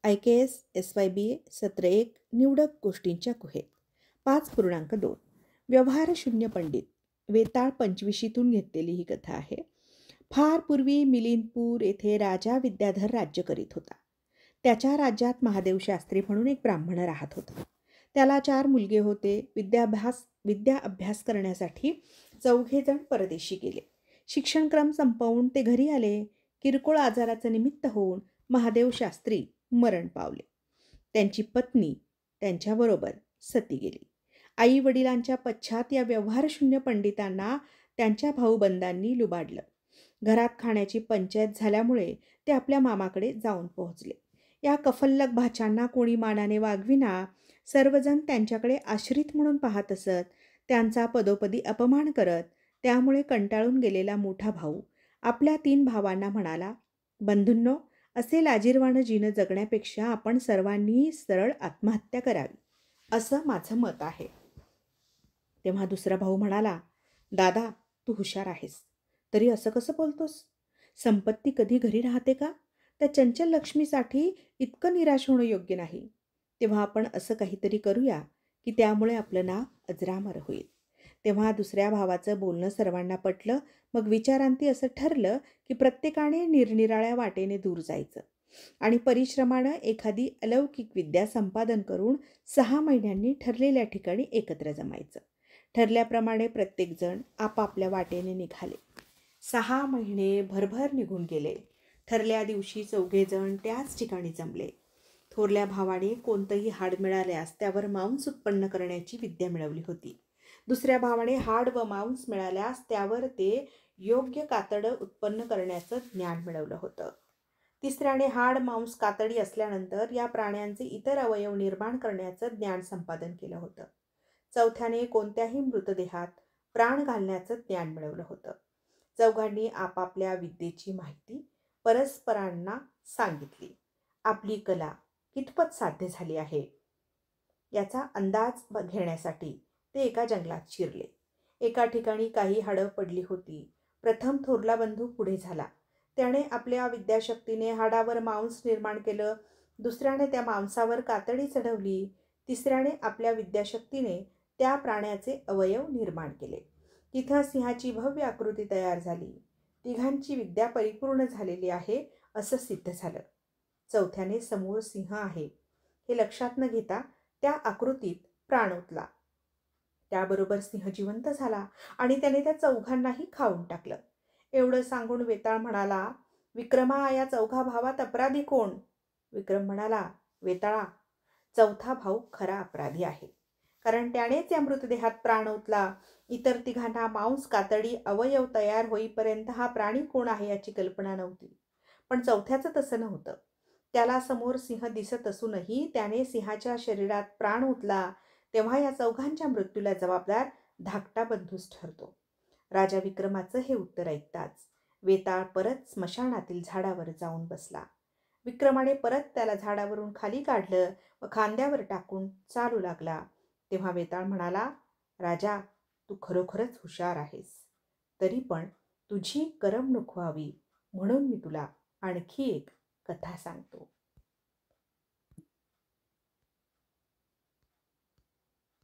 IKS SYBA सत्र 1 निवडक गोष्टींच्या गुहेत 5.2 व्यवहारशून्य पंडित वेताळ पंचविशीतून घेतलेली ही कथा आहे. फार पूर्वी मिलिंदपूर येथे राजा विद्याधर राज्य करीत होता. त्याच्या राज्यात महादेव शास्त्री म्हणून एक ब्राह्मण राहत होता. त्याला 4 मुलगे होते. विद्या अभ्यास करण्यासाठी 4घे जण परदेशी गेले. शिक्षणक्रम संपवून ते घरी आले. किरकोळ आजाराचं निमित्त होऊन महादेव शास्त्री मरण पावले. त्यांची पत्नी त्यांच्याबरोबर सती गेली. आई वडिलांच्या पश्चात या व्यवहारशून्य पंडितांना त्यांच्या भाऊबंदांनी लुबाडलं. घरात खाण्याची पंचायत झाल्यामुळे ते आपल्या मामाकडे जाऊन पोहोचले. या कफल्लक भाच्यांना कोणी मानाने वागविना. सर्वजण त्यांच्याकडे आश्रित म्हणून पाहत असत. त्यांचा पदोपदी अपमान करत. त्यामुळे कंटाळून गेलेला मोठा भाऊ आपल्या 3 भावांना म्हणाला, बंधूंनो, असे लाजिरवाणं जीणं जगण्यापेक्षा आपण सर्वांनी सरळ आत्महत्या करावी, असं माझं मत आहे. तेव्हा दुसरा भाऊ म्हणाला, दादा, तू हुशार आहेस, तरी असं कसं बोलतोस? संपत्ती कधी घरी राहते का? त्या चंचल लक्ष्मीसाठी इतकं निराश होणं योग्य नाही. तेव्हा आपण असं काहीतरी करूया की त्यामुळे आपलं नाव अजरामर होईल. तेव्हा दुसऱ्या भावाचं बोलणं सर्वांना पटलं. मग विचारांती असं ठरलं की प्रत्येकाने निरनिराळ्या वाटेने दूर जायचं आणि परिश्रमानं एखादी अलौकिक विद्या संपादन करून 6 महिन्यांनी ठरलेल्या ठिकाणी एकत्र जमायचं. ठरल्याप्रमाणे प्रत्येकजण आपापल्या वाटेने निघाले. 6 महिने भरभर निघून गेले. ठरल्या दिवशी 4घे जण त्याच ठिकाणी जमले. थोरल्या भावाने कोणतंही हाड मिळाल्यास त्यावर मांस उत्पन्न करण्याची विद्या मिळवली होती. दुसऱ्या भावाने हाड व मांस मिळाल्यास त्यावर ते योग्य कातडं उत्पन्न करण्याचं ज्ञान मिळवलं होतं. तिसऱ्याने हाड मांस कातडी असल्यानंतर या प्राण्यांचे इतर अवयव निर्माण करण्याचं ज्ञान संपादन केलं होतं. चौथ्याने कोणत्याही मृतदेहात प्राण घालण्याचं ज्ञान मिळवलं होतं. 4घांनी आपापल्या विद्येची माहिती परस्परांना सांगितली. आपली कला कितपत साध्य झाली आहे याचा अंदाज घेण्यासाठी ते एका जंगलात शिरले. एका ठिकाणी काही हाडं पडली होती. प्रथम थोरला बंधू पुढे झाला. त्याने आपल्या विद्याशक्तीने हाडावर मांस निर्माण केलं. दुसऱ्याने त्या मांसावर कातडी चढवली. तिसऱ्याने आपल्या विद्याशक्तीने त्या प्राण्याचे अवयव निर्माण केले. तिथं सिंहाची भव्य आकृती तयार झाली. 3घांची विद्या परिपूर्ण झालेली आहे असं सिद्ध झालं. चौथ्याने समोर सिंह आहे हे लक्षात न घेता त्या आकृतीत प्राण ओतला. त्याबरोबर सिंह जिवंत झाला आणि त्याने त्या 4घांनाही खाऊन टाकलं. एवढं सांगून वेताळ म्हणाला, विक्रमा, या 4घा भावात अपराधी कोण? विक्रम म्हणाला, वेताळा, 4था भाऊ खरा अपराधी आहे, कारण त्यानेच या मृतदेहात प्राण ओतला. इतर 3घांना मांस कातडी अवयव तयार होईपर्यंत हा प्राणी कोण आहे याची कल्पना नव्हती. पण चौथ्याचं तसं नव्हतं. त्याला समोर सिंह दिसत असूनही त्याने सिंहाच्या शरीरात प्राण ओतला. तेव्हा या 4घांच्या मृत्यूला जबाबदार धाकटा बंधूच ठरतो. राजा विक्रमाचं हे उत्तर ऐकताच वेताळ परत स्मशानातील झाडावर जाऊन बसला. विक्रमाने परत त्याला झाडावरून खाली काढलं व खांद्यावर टाकून चालू लागला. तेव्हा वेताळ म्हणाला, राजा, तू खरोखरच हुशार आहेस, तरी पण तुझी करमणूक व्हावी म्हणून मी तुला आणखी एक कथा सांगतो.